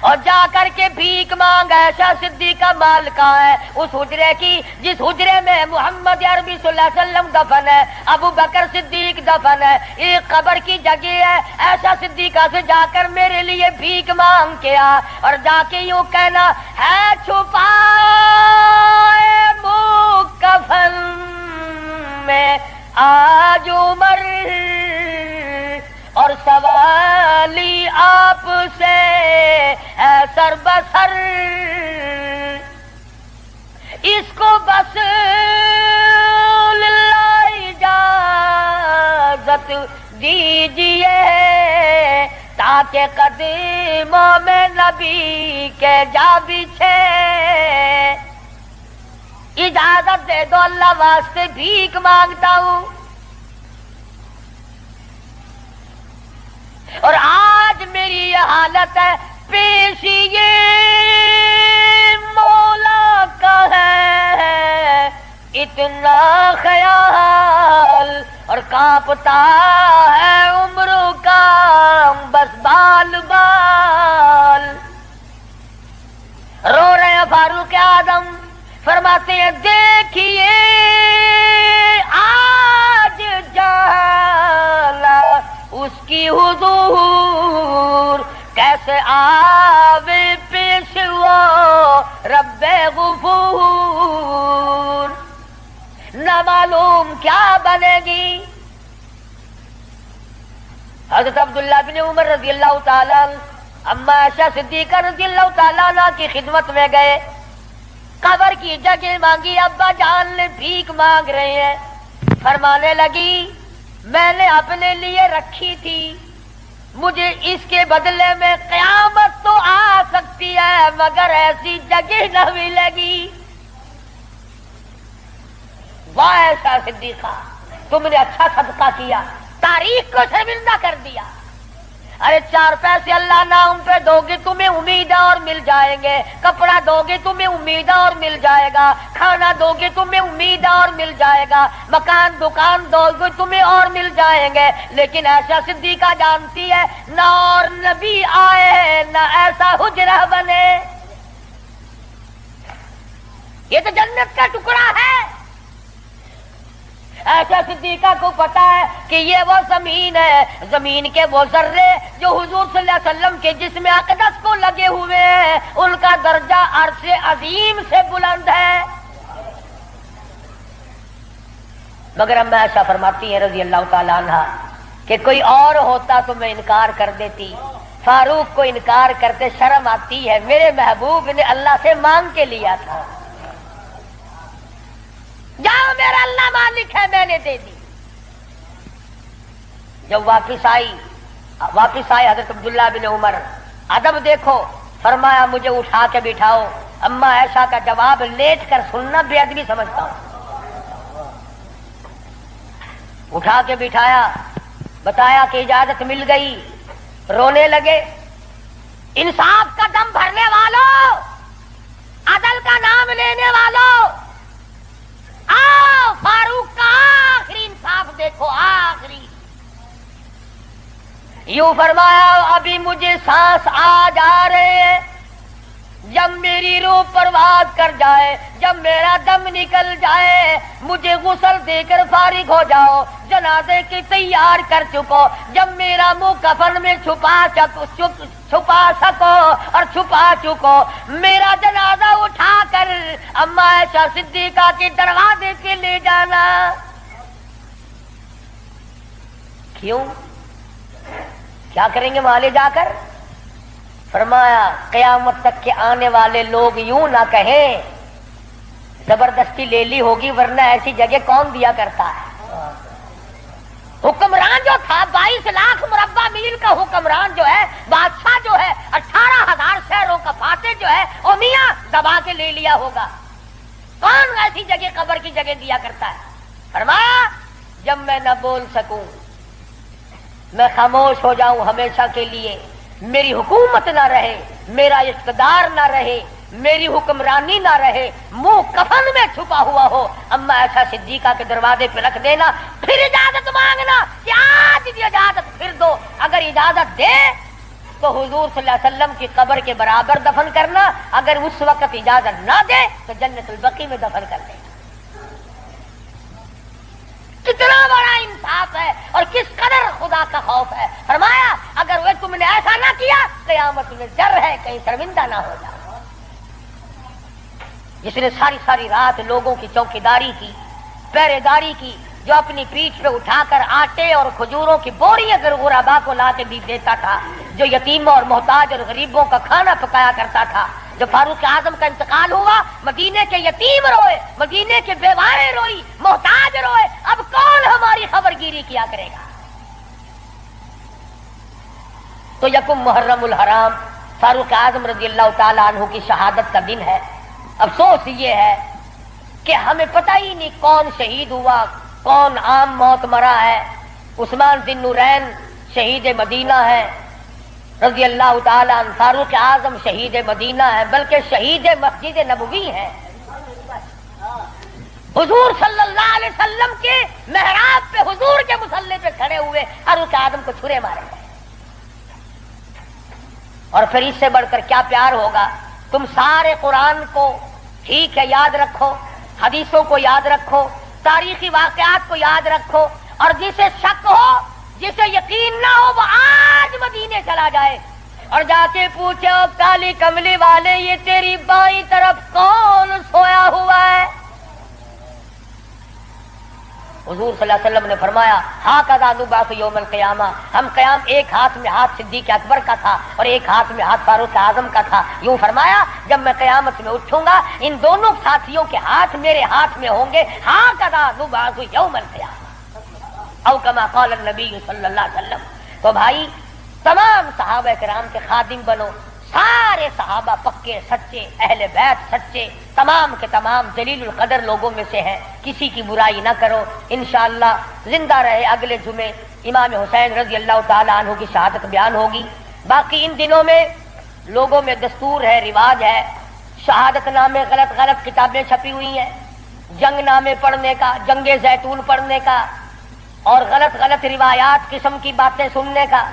اور جا کر کے بھیک مانگ. عائشہ صدیقہ مال کا ہے اس حجرے کی جس حجرے میں محمد عربی صلی اللہ علیہ وسلم دفن ہے، ابو بکر صدیق دفن ہے، ایک قبر کی جگہ ہے. عائشہ صدیقہ سے جا کر میرے لیے بھیک مانگ کے آ اور جا کے یوں کہنا ہے چھپائے کفن میں آج عمر اور سوالی آپ سے ہے سر بسر. اس کو بس للہ اجازت دیجیے تاکہ قدموں میں نبی کے جا بچھے. اجازت دے دو اللہ واسطے بھیک مانگتا ہوں. اور آج میری یہ حالت ہے، پیش یہ مولا کا ہے اتنا خیال اور کانپتا ہے عمروں کا بس بال بال. رو رہے ہیں فاروق اعظم، فرماتے ہیں دیکھیے آج جالا اس کی حضور کیسے آوے پیش وہ رب غفور. نہ معلوم کیا بنے گی. حضرت عبداللہ بن عمر رضی اللہ تعالیٰ اما عائشہ صدیقہ رضی اللہ تعالیٰ عنہ کی خدمت میں گئے، قبر کی جگہ مانگی. ابا جان نے بھیک مانگ رہے ہیں. فرمانے لگی میں نے اپنے لیے رکھی تھی مجھے اس کے بدلے میں قیامت تو آ سکتی ہے مگر ایسی جگہ نہ ملے گی۔ واہ ایسا صدیقہ، تم نے اچھا صدقہ کیا، تاریخ کو شرمندہ کر دیا۔ ارے 4 پیسے اللہ نہ ان پہ دو گے تمہیں امید اور مل جائیں گے، کپڑا دو گے تمہیں امید اور مل جائے گا، کھانا دو گے تمہیں امید اور مل جائے گا، مکان دکان دو گے تمہیں اور مل جائیں گے، لیکن ایسا صدیقہ جانتی ہے نہ اور نبی آئے نہ ایسا حجرہ بنے۔ یہ تو جنت کا ٹکڑا ہے۔ ایسا صدیقہ کو پتا ہے کہ یہ وہ زمین ہے، زمین کے وہ ذرے جو حضور صلی اللہ علیہ وسلم کے جسم اقدس کو لگے ہوئے ہیں، ان کا درجہ عرش عظیم سے بلند ہے۔ مگر اما عائشہ فرماتی ہے رضی اللہ تعالی عنہ کہ کوئی اور ہوتا تو میں انکار کر دیتی، فاروق کو انکار کرتے شرم آتی ہے، میرے محبوب نے اللہ سے مانگ کے لیا تھا، جاؤ میرا اللہ مالک ہے میں نے دے دی۔ جب واپس آئے حضرت عبداللہ بن عمر، ادب دیکھو، فرمایا مجھے اٹھا کے بٹھاؤ۔ اما عائشہ کا جواب لیٹ کر سننا بے ادبی سمجھتا ہوں۔ اٹھا کے بٹھایا، بتایا کہ اجازت مل گئی، رونے لگے۔ انصاف کا دم بھرنے والوں، عدل کا نام لینے والوں، آؤ فاروق کا آخری انصاف دیکھو، آخری۔ یوں فرمایا ابھی مجھے سانس آ جا رہے ہیں، جب میری روح پرواز کر جائے، جب میرا دم نکل جائے، مجھے غسل دے کر فارغ ہو جاؤ، جنازے کی تیار کر چکو، جب میرا منہ کفن میں چھپا سکو اور چھپا چکو، میرا جنازہ اٹھا کر اما عائشہ صدیقہ کے دروازے پہ لے جانا۔ کیوں؟ کیا کریں گے وہاں لے جا کر؟ فرمایا قیامت تک کے آنے والے لوگ یوں نہ کہیں زبردستی لے لی ہوگی، ورنہ ایسی جگہ کون دیا کرتا ہے۔ حکمران جو تھا 22 لاکھ مربع میل کا حکمران جو ہے، بادشاہ جو ہے 18,000 شہروں کا فاتح جو ہے، او میاں دبا کے لے لیا ہوگا، کون ایسی جگہ قبر کی جگہ دیا کرتا ہے؟ فرمایا جب میں نہ بول سکوں، میں خاموش ہو جاؤں ہمیشہ کے لیے، میری حکومت نہ رہے، میرا اقتدار نہ رہے، میری حکمرانی نہ رہے، منہ کفن میں چھپا ہوا ہو، اما ایسا صدیقہ کے دروازے پہ رکھ دینا، پھر اجازت مانگنا کہ آج بھی اجازت پھر دو، اگر اجازت دے تو حضور صلی اللہ علیہ وسلم کی قبر کے برابر دفن کرنا، اگر اس وقت اجازت نہ دے تو جنت البقیع میں دفن کر دینا۔ کتنا بڑا انصاف ہے اور کس قدر خدا کا خوف ہے۔ فرمایا اگر وہ تم نے ایسا نہ کیا قیامت میں ڈر ہے کہیں شرمندہ نہ ہو جاؤ۔ جس نے ساری رات لوگوں کی چوکیداری کی، پہرے داری کی، جو اپنی پیٹھ پہ اٹھا کر آٹے اور کھجوروں کی بوریاں غربا کو لا کے بھی دیتا تھا، جو یتیموں اور محتاج اور غریبوں کا کھانا پکایا کرتا تھا، جو فاروق اعظم کا انتقال ہوا مدینے کے یتیم روئے، مدینے کے بیوائیں روئی، محتاج روئے، اب کون ہماری خبر گیری کیا کرے گا؟ تو یکم محرم الحرام فاروق اعظم رضی اللہ تعالی عنہ کی شہادت کا دن ہے۔ افسوس یہ ہے کہ ہمیں پتہ ہی نہیں کون شہید ہوا، کون عام موت مرا ہے۔ عثمان ذی النورین شہید مدینہ ہے رضی اللہ تعالی عنہ، فاروق اعظم شہید مدینہ ہے، بلکہ شہید مسجد نبوی ہے۔ حضور صلی اللہ علیہ وسلم کے محراب پہ، حضور کے مصلی پہ کھڑے ہوئے فاروق اعظم کو چھرے مارے گئے۔ اور پھر اس سے بڑھ کر کیا پیار ہوگا؟ تم سارے قرآن کو ٹھیک ہے یاد رکھو، حدیثوں کو یاد رکھو، تاریخی واقعات کو یاد رکھو، اور جسے شک ہو، جسے یقین نہ ہو، وہ آج مدینے چلا جائے اور جا کے پوچھے کالی کملی والے یہ تیری بائیں طرف کون سویا ہوا ہے؟ حضور صلی اللہ علیہ وسلم نے فرمایا ہاکذا نبعث یوم القیامہ، ہم قیام ایک ہاتھ میں ہاتھ صدیق اکبر کا تھا اور ایک ہاتھ میں ہاتھ فاروق اعظم کا تھا۔ یوں فرمایا جب میں قیامت میں اٹھوں گا ان دونوں ساتھیوں کے ہاتھ میرے ہاتھ میں ہوں گے، ہاکذا نبعث یوم القیامہ، او کما قال النبی صلی اللہ علیہ وسلم۔ تو بھائی تمام صحابہ کرام کے خادم بنو، سارے صحابہ پکے سچے، اہل بیت سچے، تمام کے تمام جلیل القدر لوگوں میں سے ہیں، کسی کی برائی نہ کرو۔ انشاءاللہ زندہ رہے اگلے جمعے امام حسین رضی اللہ تعالی عنہ کی شہادت بیان ہوگی۔ باقی ان دنوں میں لوگوں میں دستور ہے، رواج ہے، شہادت نامے غلط غلط کتابیں چھپی ہوئی ہیں، جنگ نامے پڑھنے کا، جنگ زیتون پڑھنے کا، اور غلط غلط روایات قسم کی باتیں سننے کا۔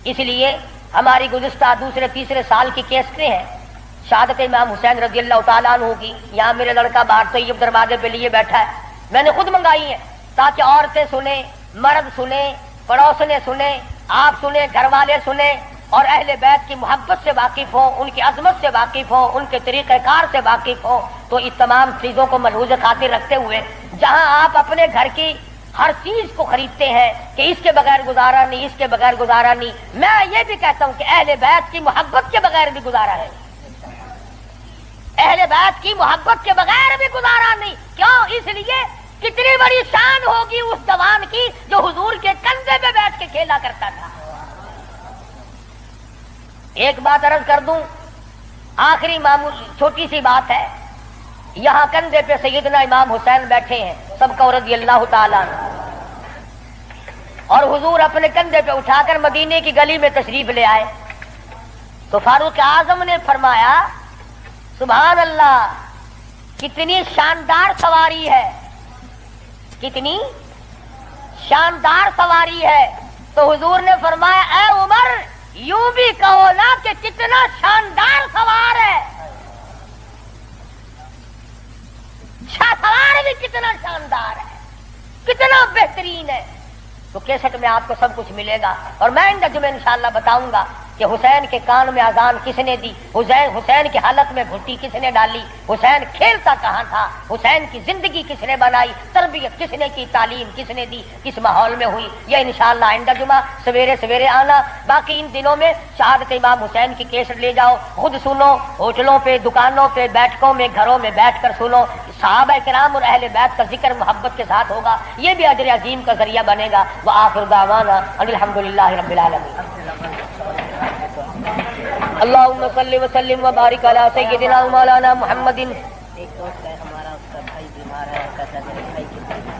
اس لیے ہماری گزشتہ دوسرے تیسرے سال کی کیسٹیں ہیں شہادت امام حسین رضی اللہ تعالیٰ عنہ کی، یہاں میرے لڑکا باہر طیب دروازے پہ لیے بیٹھا ہے، میں نے خود منگائی ہیں تاکہ عورتیں سنیں، مرد سنیں، پڑوسنے سنیں، آپ سنیں، گھر والے سنیں، اور اہل بیت کی محبت سے واقف ہوں، ان کی عظمت سے واقف ہوں، ان کے طریقہ کار سے واقف ہوں۔ تو اس تمام چیزوں کو ملحوظ خاطر رکھتے ہوئے جہاں آپ اپنے گھر کی ہر چیز کو خریدتے ہیں کہ اس کے بغیر گزارا نہیں، اس کے بغیر گزارا نہیں، میں یہ بھی کہتا ہوں کہ اہل بیت کی محبت کے بغیر بھی گزارا ہے، اہل بیت کی محبت کے بغیر بھی گزارا نہیں۔ کیوں؟ اس لیے کتنی بڑی شان ہوگی اس جوان کی جو حضور کے کندھے پہ بیٹھ کے کھیلا کرتا تھا۔ ایک بات عرض کر دوں، آخری معمول چھوٹی سی بات ہے، یہاں کندھے پہ سیدنا امام حسین بیٹھے ہیں سب کو رضی اللہ تعالیٰ عنہ، اور حضور اپنے کندھے پہ اٹھا کر مدینے کی گلی میں تشریف لے آئے تو فاروق اعظم نے فرمایا سبحان اللہ، کتنی شاندار سواری ہے، کتنی شاندار سواری ہے۔ تو حضور نے فرمایا اے عمر، یوں بھی کہو نا کہ کتنا شاندار سوار ہے، سوار بھی کتنا شاندار ہے، کتنا بہترین ہے۔ تو کیسٹ میں آپ کو سب کچھ ملے گا، اور میں ان جمعے انشاءاللہ بتاؤں گا کہ حسین کے کان میں اذان کس نے دی، حسین کی حالت میں گھٹی کس نے ڈالی، حسین کھیلتا کہاں تھا، حسین کی زندگی کس نے بنائی، تربیت کس نے کی، تعلیم کس نے دی، کس ماحول میں ہوئی۔ یہ انشاءاللہ آئندہ جمعہ سویرے سویرے آنا۔ باقی ان دنوں میں شہادت امام حسین کی کیسٹ لے جاؤ، خود سنو، ہوٹلوں پہ، دکانوں پہ، بیٹھکوں میں، گھروں میں بیٹھ کر سنو، صحابہ کرام اور اہل بیت کا ذکر محبت کے ساتھ ہوگا، یہ بھی اجر عظیم کا ذریعہ بنے گا۔ وآخر دعوانا ان الحمدللہ رب العالمین۔ اللہم صلی وسلم وبارک علی سیدنا مولانا محمد۔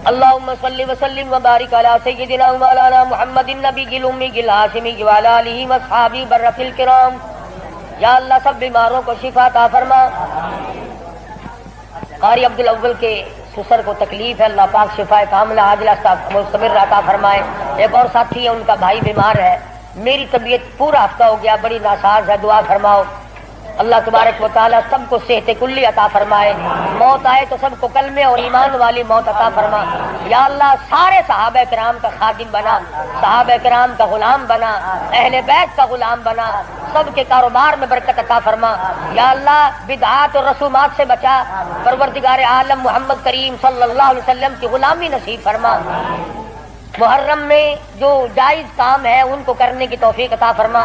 اللہم صلی وسلم وبارک علی سیدنا مولانا محمد النبی الامی الہاشمی وعلی آلہ واصحابہ برۃ الکرام۔ یا اللہ سب بیماروں کو شفا عطا فرما۔ قاری عبدالاول کے سسر کو تکلیف ہے، اللہ پاک شفا کاملہ عاجلہ مستمر عطا فرمائے۔ ایک اور ساتھی ہے، ان کا بھائی بیمار ہے، میری طبیعت پورا ہفتہ ہو گیا بڑی ناساز ہے، دعا فرماؤ اللہ تبارک و تعالیٰ سب کو صحت کلی عطا فرمائے، موت آئے تو سب کو کلمے اور ایمان والی موت عطا فرما۔ یا اللہ سارے صحابہ کرام کا خادم بنا، صحابہ کرام کا غلام بنا، اہل بیت کا غلام بنا، سب کے کاروبار میں برکت عطا فرما۔ یا اللہ بدعات اور رسومات سے بچا، پروردگار عالم محمد کریم صلی اللہ علیہ وسلم کی غلامی نصیب فرما۔ محرم میں جو جائز کام ہے ان کو کرنے کی توفیق عطا فرما،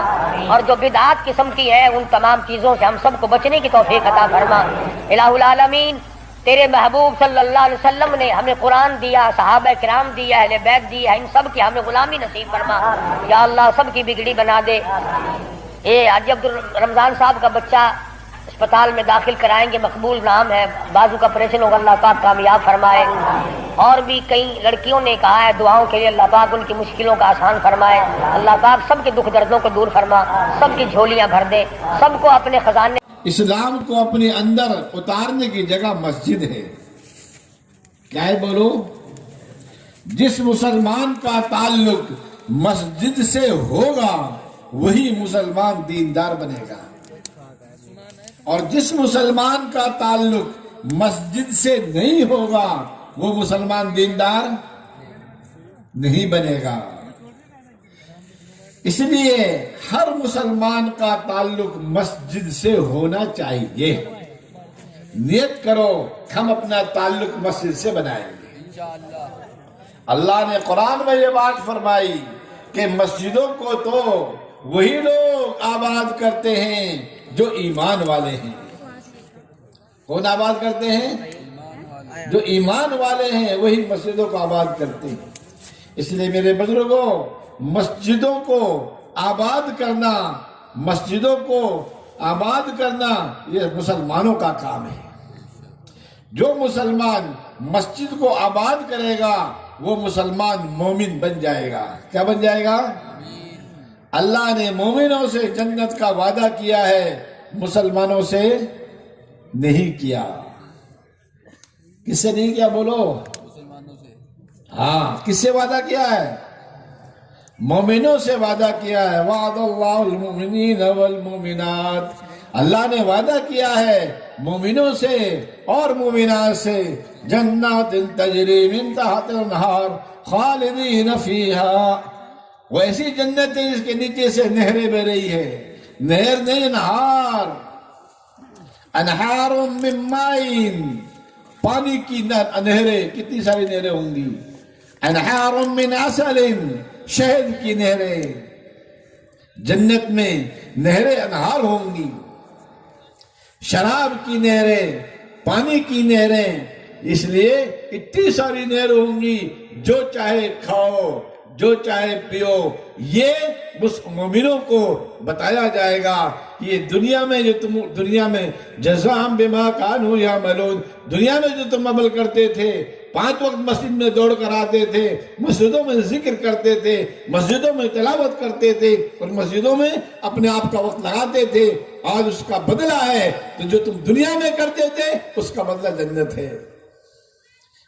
اور جو بدعات قسم کی ہے ان تمام چیزوں سے ہم سب کو بچنے کی توفیق عطا فرما۔ الہ العالمین تیرے محبوب صلی اللہ علیہ وسلم نے ہمیں قرآن دیا، صحابہ کرام دیا، اہل بیت دیا، ان سب کی ہمیں غلامی نصیب فرما۔ یا اللہ سب کی بگڑی بنا دے۔ حاجی عبد رمضان صاحب کا بچہ اسپتال میں داخل کرائیں گے، مقبول نام ہے، بازو کا آپریشن ہوگا، اللہ پاک کامیاب فرمائے۔ اور بھی کئی لڑکیوں نے کہا ہے دعاؤں کے لیے، اللہ پاک ان کی مشکلوں کا آسان فرمائے، اللہ پاک سب کے دکھ دردوں کو دور فرما، سب کی جھولیاں بھر دے، سب کو اپنے خزانے۔ اسلام کو اپنے اندر اتارنے کی جگہ مسجد ہے۔ کیا ہے بولو؟ جس مسلمان کا تعلق مسجد سے ہوگا وہی مسلمان دیندار بنے گا، اور جس مسلمان کا تعلق مسجد سے نہیں ہوگا وہ مسلمان دیندار نہیں بنے گا۔ اس لیے ہر مسلمان کا تعلق مسجد سے ہونا چاہیے۔ نیت کرو ہم اپنا تعلق مسجد سے بنائیں گے۔ اللہ نے قرآن میں یہ بات فرمائی کہ مسجدوں کو تو وہی لوگ آباد کرتے ہیں جو ایمان والے ہیں۔ کون آباد کرتے ہیں؟ جو ایمان والے ہیں وہی مسجدوں کو آباد کرتے ہیں۔ اس لیے میرے بزرگوں مسجدوں کو آباد کرنا، مسجدوں کو آباد کرنا یہ مسلمانوں کا کام ہے۔ جو مسلمان مسجد کو آباد کرے گا وہ مسلمان مومن بن جائے گا۔ کیا بن جائے گا؟ اللہ نے مومنوں سے جنت کا وعدہ کیا ہے، مسلمانوں سے نہیں کیا۔ کس سے نہیں کیا بولو؟ مسلمانوں سے۔ ہاں، کس سے وعدہ کیا ہے؟ مومنوں سے وعدہ کیا ہے۔ وعد اللہ المؤمنین والمؤمنات، اللہ نے وعدہ کیا ہے مومنوں سے اور مومنات سے، جنات تجری من تحت الانہار خالدین فیہا، وہ ایسی جنتیں جس کے نیچے سے نہریں بہ رہی ہے، نہر نہیں انہار، انہار من مائن، پانی کی نہریں، کتنی ساری نہریں ہوں گی، انہار من عسل، شہد کی نہریں، جنت میں نہریں انہار ہوں گی، شراب کی نہریں، پانی کی نہریں، اس لیے اتنی ساری نہریں ہوں گی، جو چاہے کھاؤ جو چاہے پیو۔ یہ اس مومنوں کو بتایا جائے گا کہ یہ دنیا میں جو تم دنیا میں جزاء بما کانوا یعملون، دنیا میں جو تم عمل کرتے تھے، 5 وقت مسجد میں دوڑ کر آتے تھے، مسجدوں میں ذکر کرتے تھے، مسجدوں میں تلاوت کرتے تھے اور مسجدوں میں اپنے آپ کا وقت لگاتے تھے، آج اس کا بدلہ ہے۔ تو جو تم دنیا میں کرتے تھے اس کا بدلہ جنت ہے۔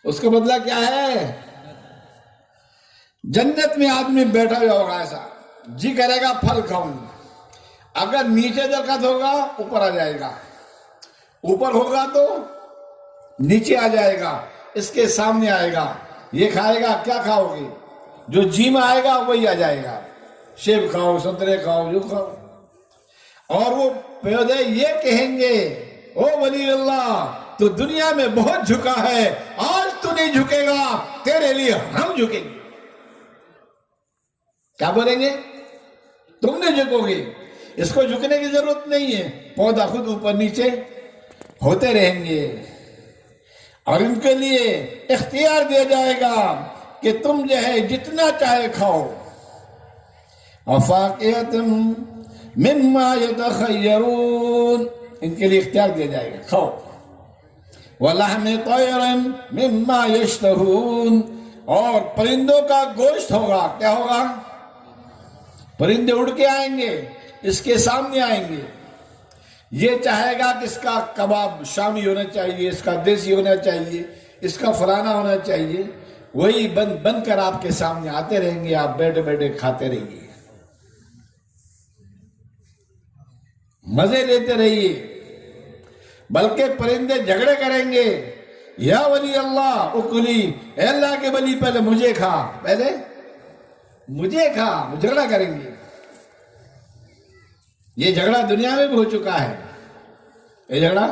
اس کا بدلہ کیا ہے؟ جنت میں آدمی بیٹھا ہوا ہوگا، ایسا جی کرے گا پھل کھاؤں، اگر نیچے درخت ہوگا اوپر آ جائے گا، اوپر ہوگا تو نیچے آ جائے گا، اس کے سامنے آئے گا، یہ کھائے گا، کیا کھاؤ گے؟ جو جی میں آئے گا وہی آ جائے گا، سیب کھاؤ، سنترے کھاؤ، جو کھاؤ۔ اور وہ پودے یہ کہیں گے، او ولی اللہ تو دنیا میں بہت جھکا ہے، آج تو نہیں جھکے گا، تیرے لیے ہم جھکیں گے۔ کیا بولیں گے؟ تم نے جھکو گے، اس کو جھکنے کی ضرورت نہیں ہے، پودا خود اوپر نیچے ہوتے رہیں گے، اور ان کے لیے اختیار دیا جائے گا کہ تم جو ہے جتنا چاہے کھاؤ۔ وَفَاكِهَةٍ مِّمَّا يَتَخَيَّرُونَ، ان کے لیے اختیار دیا جائے گا، کھاؤ۔ وَلَحْمِ طَيْرٍ مِّمَّا يَشْتَهُونَ، اور پرندوں کا گوشت ہوگا۔ کیا ہوگا؟ پرندے اڑ کے آئیں گے، اس کے سامنے آئیں گے، یہ چاہے گا کہ اس کا کباب شامی ہونا چاہیے، اس کا دیسی ہونا چاہیے، اس کا فلانا ہونا چاہیے، وہی بن کر آپ کے سامنے آتے رہیں گے، آپ بیٹھے بیٹھے کھاتے رہیے، مزے لیتے رہیے۔ بلکہ پرندے جھگڑے کریں گے، یا ولی اللہ اکلی، اے اللہ کے ولی پہلے مجھے کھا، پہلے مجھے کھا، جھگڑا کریں گے۔ یہ جھگڑا دنیا میں بھی ہو چکا ہے، یہ جھگڑا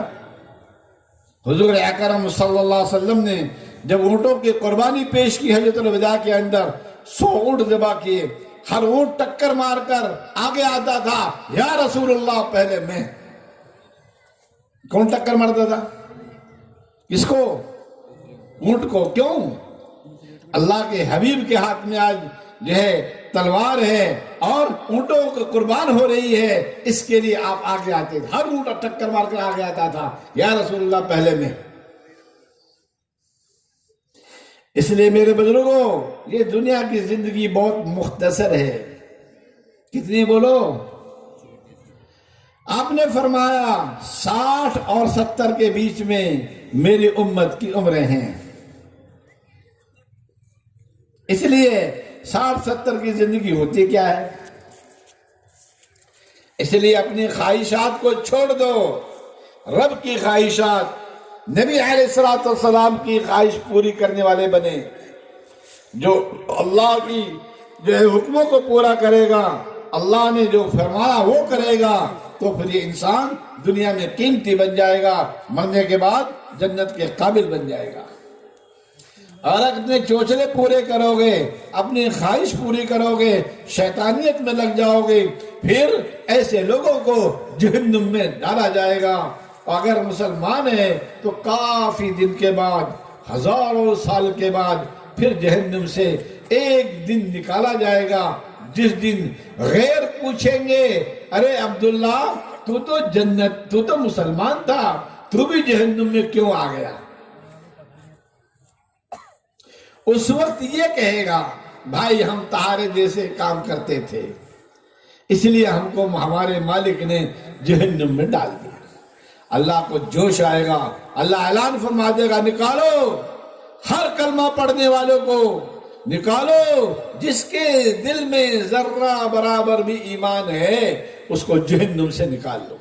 حضور اکرم صلی اللہ علیہ وسلم نے جب اونٹوں کی قربانی پیش کی حجۃ الوداع کے اندر، 100 اونٹ ذبح کیے، ہر اونٹ ٹکر مار کر آگے آتا تھا، یا رسول اللہ پہلے میں۔ کون ٹکر مارتا تھا؟ کس کو؟ اونٹ کو۔ کیوں؟ اللہ کے حبیب کے ہاتھ میں آج جو ہے تلوار ہے اور اونٹوں کو قربان ہو رہی ہے، اس کے لیے آپ آگے آتے تھے، ہر اونٹ ٹکر مار کر آگے آتا تھا، یا رسول اللہ پہلے میں۔ اس لیے میرے بزرگوں، یہ دنیا کی زندگی بہت مختصر ہے۔ کتنی بولو؟ آپ نے فرمایا 60 اور 70 کے بیچ میں میری امت کی عمریں ہیں، اس لیے 60-70 کی زندگی ہوتی کیا ہے؟ اس لیے اپنی خواہشات کو چھوڑ دو، رب کی خواہشات، نبی علیہ السلام کی خواہش پوری کرنے والے بنے۔ جو اللہ کی جو ہے حکموں کو پورا کرے گا، اللہ نے جو فرمایا وہ کرے گا، تو پھر یہ انسان دنیا میں قیمتی بن جائے گا، مرنے کے بعد جنت کے قابل بن جائے گا۔ اور اپنے چوچلے پورے کرو گے، اپنی خواہش پوری کرو گے، شیطانیت میں لگ جاؤ گے، پھر ایسے لوگوں کو جہنم میں ڈالا جائے گا۔ اگر مسلمان ہے تو کافی دن کے بعد، ہزاروں سال کے بعد پھر جہنم سے ایک دن نکالا جائے گا جس دن غیر پوچھیں گے ارے عبداللہ تو تو مسلمان تھا، تو بھی جہنم میں کیوں آ گیا؟ اس وقت یہ کہے گا بھائی ہم تہارے جیسے کام کرتے تھے، اس لیے ہم کو ہمارے مالک نے جہنم میں ڈال دیا۔ اللہ کو جوش آئے گا، اللہ اعلان فرما دے گا نکالو ہر کلمہ پڑھنے والوں کو، نکالو جس کے دل میں ذرہ برابر بھی ایمان ہے اس کو جہنم سے نکال لو۔